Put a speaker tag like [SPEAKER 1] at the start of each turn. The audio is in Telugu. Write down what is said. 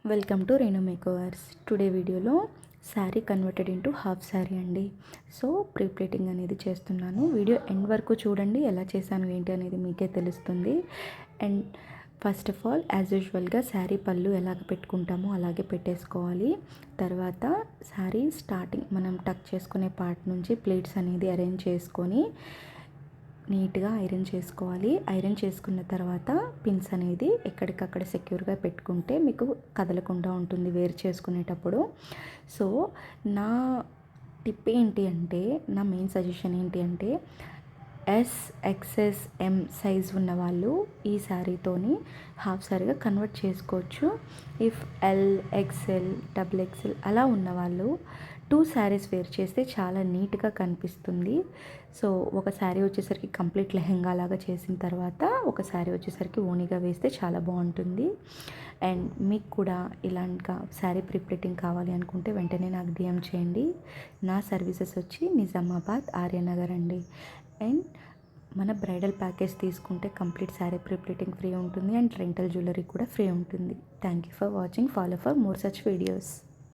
[SPEAKER 1] Welcome to Renu makeovers. Today వీడియోలో sari converted into half sari అండి. సో ప్రీ ప్లేటింగ్ అనేది చేస్తున్నాను. వీడియో ఎండ్ వరకు చూడండి, ఎలా చేశాను ఏంటి అనేది మీకే తెలుస్తుంది. And first of all as యూజువల్గా శారీ పళ్ళు ఎలాగ పెట్టుకుంటామో అలాగే పెట్టేసుకోవాలి. తర్వాత శారీ స్టార్టింగ్ మనం టక్ చేసుకునే పార్ట్ నుంచి ప్లేట్స్ అనేది అరేంజ్ చేసుకొని నీట్గా ఐరన్ చేసుకోవాలి. ఐరన్ చేసుకున్న తర్వాత పిన్స్ అనేది ఎక్కడికక్కడ సెక్యూర్గా పెట్టుకుంటే మీకు కదలకుండా ఉంటుంది వేర్ చేసుకునేటప్పుడు. సో నా టిప్ ఏంటి అంటే, నా మెయిన్ సజెషన్ ఏంటి అంటే, ఎస్, ఎక్స్ఎస్, ఎం సైజ్ ఉన్న వాళ్ళు ఈ శారీతోని హాఫ్ శారీగా కన్వర్ట్ చేసుకోవచ్చు. If L, XL, double XL అలా ఉన్నవాళ్ళు 2 శారీస్ వేర్ చేస్తే చాలా నీట్గా కనిపిస్తుంది. సో ఒక శారీ వచ్చేసరికి కంప్లీట్ లెహెంగా లాగా చేసిన తర్వాత ఒక శారీ వచ్చేసరికి ఓణిగా వేస్తే చాలా బాగుంటుంది. అండ్ మీకు కూడా ఇలాంటి శారీ ప్రిప్లేటింగ్ కావాలి అనుకుంటే వెంటనే నాకు డిఎం చేయండి. నా సర్వీసెస్ వచ్చి నిజామాబాద్, ఆర్యనగర్ అండి. అండ్ మన బ్రైడల్ ప్యాకేజ్ తీసుకుంటే కంప్లీట్ శారీ ప్రిప్లేటింగ్ ఫ్రీ ఉంటుంది అండ్ రెంటల్ జ్యువెలరీ కూడా ఫ్రీ ఉంటుంది. Thank you for watching. Follow for more such videos.